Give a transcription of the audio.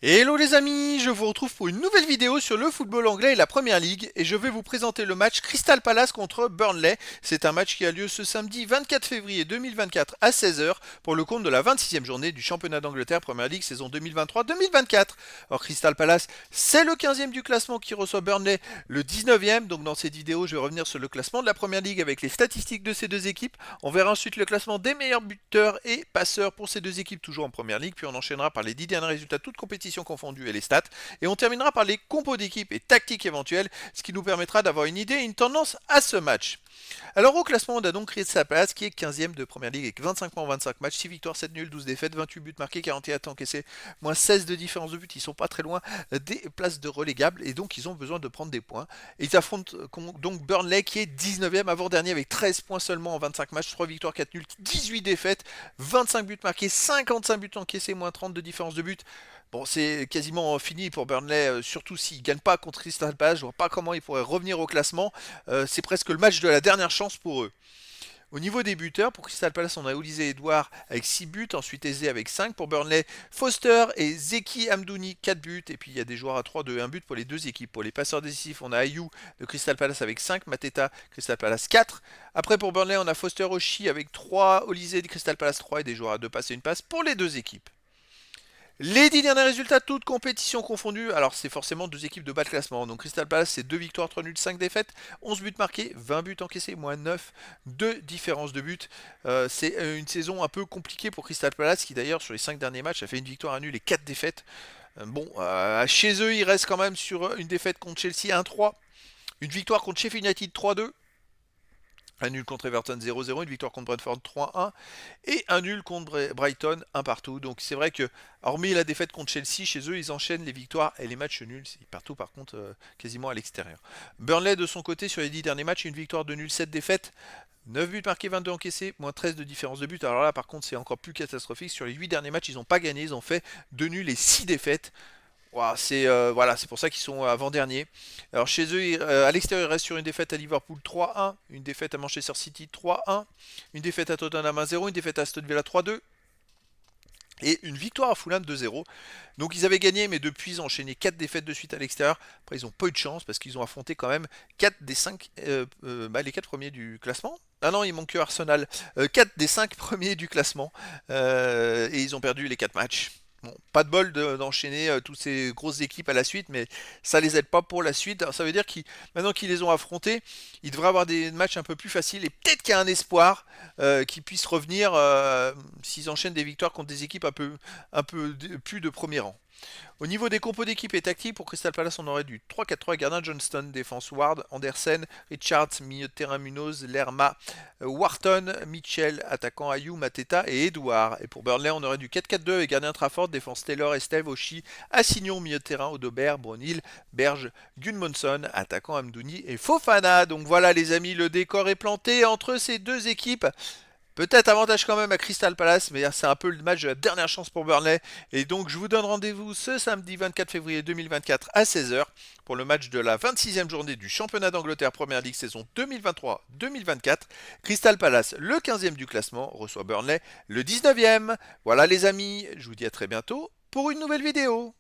Hello les amis, je vous retrouve pour une nouvelle vidéo sur le football anglais et la Première Ligue et je vais vous présenter le match Crystal Palace contre Burnley. C'est un match qui a lieu ce samedi 24 février 2024 à 16 heures pour le compte de la 26e journée du championnat d'Angleterre Première Ligue saison 2023-2024. Alors Crystal Palace, c'est le 15e du classement qui reçoit Burnley le 19e. Donc dans cette vidéo, je vais revenir sur le classement de la Première Ligue avec les statistiques de ces deux équipes. On verra ensuite le classement des meilleurs buteurs et passeurs pour ces deux équipes toujours en Première Ligue. Puis on enchaînera par les 10 derniers résultats toutes compétitions confondues et les stats. Et on terminera par les compos d'équipe et tactiques éventuelles, ce qui nous permettra d'avoir une idée et une tendance à ce match. Alors au classement, on a donc Crystal Palace qui est 15e de première ligue avec 25 points en 25 matchs, 6 victoires, 7 nuls, 12 défaites, 28 buts marqués, 41 encaissés, moins 16 de différence de but. Ils sont pas très loin des places de relégables et donc ils ont besoin de prendre des points. Et ils affrontent donc Burnley qui est 19e avant-dernier avec 13 points seulement en 25 matchs, 3 victoires, 4 nuls, 18 défaites, 25 buts marqués, 55 buts encaissés, moins 30 de différence de but. Bon, c'est quasiment fini pour Burnley, surtout s'ils ne gagnent pas contre Crystal Palace. Je vois pas comment ils pourraient revenir au classement. C'est presque le match de la dernière chance pour eux. Au niveau des buteurs, pour Crystal Palace, on a Olise Edouard avec 6 buts, ensuite Eze avec 5. Pour Burnley, Foster et Zeki Amdouni 4 buts. Et puis il y a des joueurs à 3 de 1 but pour les deux équipes. Pour les passeurs décisifs, on a Ayou de Crystal Palace avec 5, Mateta Crystal Palace 4. Après pour Burnley, on a Foster Oshie avec 3, Olise de Crystal Palace 3 et des joueurs à 2 passes et une passe pour les deux équipes. Les 10 derniers résultats, toutes compétitions confondues. Alors, c'est forcément deux équipes de bas de classement. Donc, Crystal Palace, c'est 2 victoires, 3 nuls, 5 défaites, 11 buts marqués, 20 buts encaissés, moins 9 de différence de but. C'est une saison un peu compliquée pour Crystal Palace, qui d'ailleurs, sur les 5 derniers matchs, a fait une victoire, un nul et 4 défaites. Chez eux, ils restent quand même sur une défaite contre Chelsea 1-3, une victoire contre Sheffield United 3-2. Un nul contre Everton 0-0, une victoire contre Brentford 3-1 et un nul contre Brighton 1 partout. Donc c'est vrai que, hormis la défaite contre Chelsea, chez eux ils enchaînent les victoires et les matchs nuls, c'est partout par contre quasiment à l'extérieur. Burnley de son côté sur les 10 derniers matchs, une victoire de nul, 7 défaites, 9 buts marqués, 22 encaissés, moins 13 de différence de but. Alors là par contre c'est encore plus catastrophique, sur les 8 derniers matchs ils n'ont pas gagné, ils ont fait 2 nuls et 6 défaites. Ouah, c'est pour ça qu'ils sont avant-derniers. Alors chez eux, à l'extérieur, ils restent sur une défaite à Liverpool 3-1, une défaite à Manchester City 3-1, une défaite à Tottenham 1-0, une défaite à Aston Villa 3-2 et une victoire à Fulham 2-0. Donc ils avaient gagné, mais depuis ils ont enchaîné 4 défaites de suite à l'extérieur. Après ils n'ont pas eu de chance parce qu'ils ont affronté quand même 4 des 5, les 4 premiers du classement. Ah non, il manque que Arsenal. 4 des 5 premiers du classement. Et ils ont perdu les 4 matchs. Bon, pas de bol d'enchaîner toutes ces grosses équipes à la suite, mais ça les aide pas pour la suite. Alors, ça veut dire qu'ils, maintenant qu'ils les ont affrontés, ils devraient avoir des matchs un peu plus faciles et peut-être qu'il y a un espoir qu'ils puissent revenir s'ils enchaînent des victoires contre des équipes plus de premier rang. Au niveau des compos d'équipe et tactique, pour Crystal Palace, on aurait du 3-4-3, gardien Johnston, défense Ward, Andersen, Richards, milieu de terrain Munoz, Lerma, Wharton, Mitchell, attaquant Ayou, Mateta et Edouard. Et pour Burnley, on aurait du 4-4-2 avec gardien Trafford, défense Taylor, Esteve, Oshie, Assignon, milieu de terrain Odobert, Bronil, Berge, Gunmonson, attaquant Amdouni et Fofana. Donc voilà les amis, le décor est planté entre ces deux équipes. Peut-être avantage quand même à Crystal Palace, mais c'est un peu le match de la dernière chance pour Burnley. Et donc je vous donne rendez-vous ce samedi 24 février 2024 à 16 heures pour le match de la 26e journée du championnat d'Angleterre Première Ligue saison 2023-2024. Crystal Palace, le 15e du classement, reçoit Burnley, le 19e. Voilà les amis, je vous dis à très bientôt pour une nouvelle vidéo.